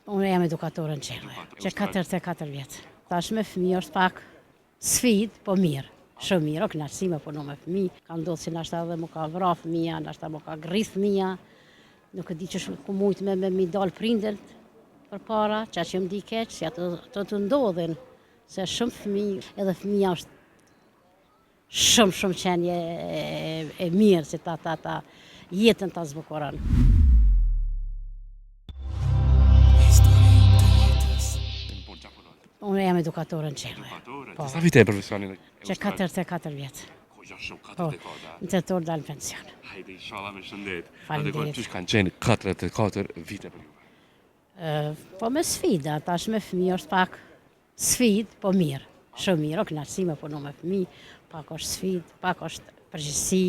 Unë jam edukatore në qelle, që 44 vjetë. Tashme fëmijë është pak sfidë, po mirë. Shumë mirë, o kënaqësi me punu me fëmijë. Ka ndodhur si nashta edhe më ka vra fëmija, nashta më ka grith fëmija. Nuk e di që ku mujt me mi dal prindërt përpara, që më di keq, si ato të ndodhin. Se shumë fëmijë, edhe fëmija është shumë qenje e mirë, si ta jetën ta zbukuron. Unë jam edukatore në qelle. Po. Sa vite e profesionin? Që 44 vjetë. Po, në tetor dalë në pension. Hajde, inshallah me shëndet. Faleminderit. Qysh kanë qenë 44 vite për juve? Po me sfida, tashme fëmijë është pak sfidë, po mirë. Shumë mirë, o kënaqësi me punu me fëmijë, pak është sfidë, pak është përgjegjësi,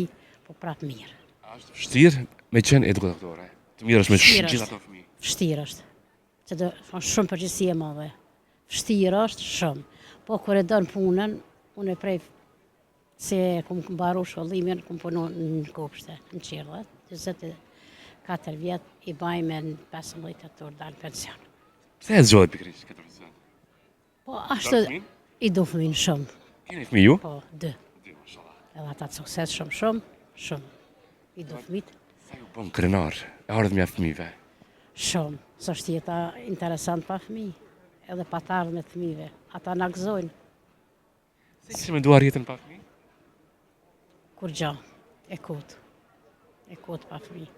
po prapë mirë. A është vështirë me qenë edukatore? Të mirë është me gjithë ato fëmijë? Vështirë është, që do shumë përgjegjësi e madhe. Vështirë është shumë, po kur e don punën, unë e prej se kum mbaru shkollimin, kum punu në Kopshte, në Qirllat, 24 vjetë i bajme në 15 tetor dalë në pension. Pse e zgjodhe pikërisht këtë profesion? Po ashtu i du fëmijën shumë. Keni fëmijë ju? Po, 2. Edhe ata të sukses shumë. I du fëmijët. Sa ju bën krenar e ardhmja e fëmijëve? Shumë, s'është jeta interesant pa fëmijë, edhe pa të ardhme të fëmijëve. Ata na gëzojnë. Se kishë me duar jetën pa fëmijë? Kur gja, e kot pa fëmijë.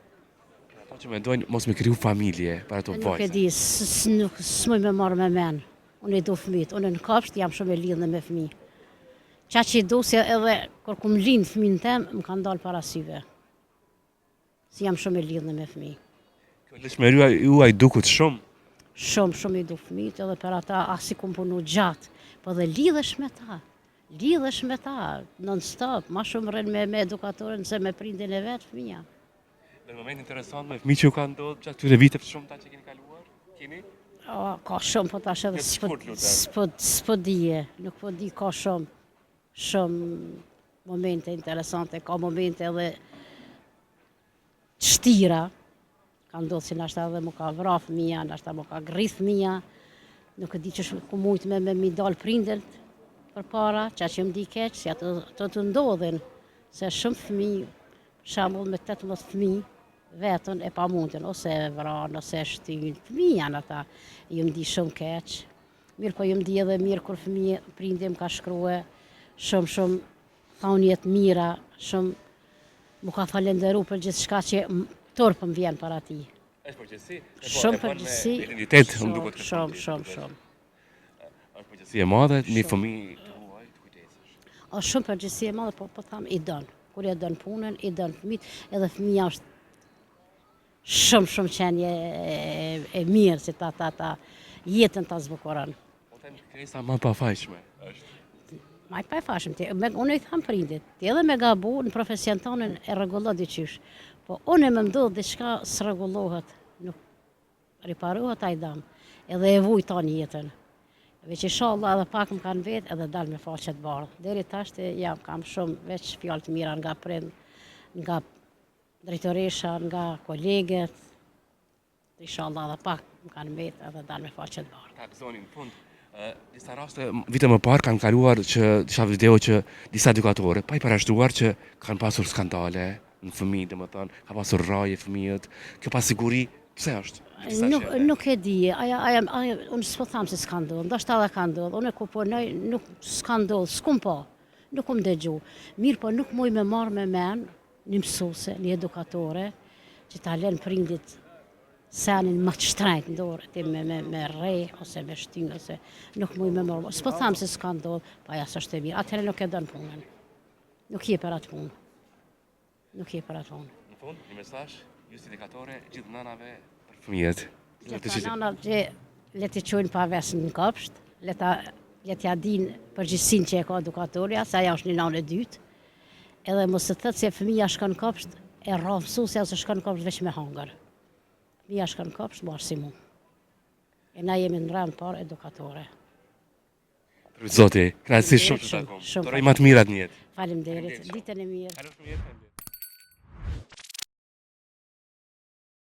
Ato që me dojnë mos me kriju familje para të Nuk e vajzë. di, s'muj me marrë me men. Unë i du fëmijët, unë në Kopshtë jam shumë e lidhë me fëmijë. Qa që i du se edhe kur kum lind fëmijën tem, më kanë dalë para syve. Si jam shumë e lidhë me fëmijë. Kjo lëshmeria juaj dukut shumë? Shumë i du fëmijët, edhe për ata asi kum punu gjatë, po dhe lidhesh me ta, non-stop, ma shumë rënë me edukatorën se me prindin e vetë fëmija. Në moment interesant me fëmijë që ju kanë ndodhur gjatë këtyre viteve të shumta që keni kaluar? Keni? Ka shumë, po tash edhe s'po dije, nuk po di, ka shumë momente interesante, ka momente edhe shtira, ka ndodhur si nashta edhe më ka vra fëmija, nashta më ka grith fëmija, nuk e di që ku mujt me mi dal prindërt përpara, që më di keq, si ato të ndodhin, se shumë fëmijë, për shembull me 18 fëmijë, vetën e pa mundin, ose e vranë, ose e shtynë, fëmijë janë ata, ju më di shumë keq. Mirë po ju më di edhe mirë kur fëmijë prindi më ka shkrue, shumë thonjet mira, shumë mu ka falenderu për gjithë shka që torpë më vjen para ti. Është përgjithësi? Shumë përgjithësi, shumë. Është përgjithësi e madhe, një fëmijë të huaj të kujdesesh. Është shumë përgjithësi e madhe, po tham i don. Kur e don punën, i don fëmijët, edhe fëmija është shumë qenje e mirë, si ta jetën ta zbukuron. Po them kresa më pafajshme është. Ma i pafajshme, unë i tham prindit, ti edhe me gabu në profesion tonë e rregullo diqysh, po unë më ndodh diçka s'rregullohet, nuk riparohet ai dam, edhe e vuj ton jetën. Veç inshallah edhe pak më kanë vetë edhe dal me faqe të bardhë. Deri tash jam kam shumë veç fjalë të mira nga prind, nga drejtoresha, nga kolegët. Inshallah edhe pak më kanë vetë edhe dal me faqe të bardhë. Ta gëzoni në fund. Disa raste vite më parë kanë kaluar që disa video që disa edukatore pa i parashtuar që kanë pasur skandale në fëmijë, domethënë, ka pasur rraje fëmijët. Kjo pasiguri pse është? Nuk e di, unë s'po tham se s'ka ndodhur, ndoshta edhe ka ndodhur, unë ku punoj nuk s'ka ndodhur, s'kum po, nuk kum dëgju. Mirë po nuk muj me marrë me men një mësuese, një edukatore, që ta lën prindit senin më të shtrenjtë në dorë, ti me rrej, ose me shtynë, ose nuk muj me marrë. S'po tham se s'ka ndodhur, po ajo s'është e mirë, atëherë nuk e don punën. Nuk je për atë punë. Në fund, një mesazh, ju si edukatore, gjithë nënave për fëmijët. Gjithë nënat që le t'i çojnë pa vesë në Kopshtë, le t'ja dinë përgjegjësinë që e ka edukatorja, se ajo është një nanë e dytë, edhe mos të thotë se fëmija shkon në Kopshtë, e rrah mësuesja ose shkon në Kopshtë veç me hangër. Fëmija shkon në Kopshtë, marr si mu. E na jemi në rand parë edukatore. Për zoti, kënaqësi shumë të takom. Doroj më të mirat në jetë. Faleminderit, ditën e mirë.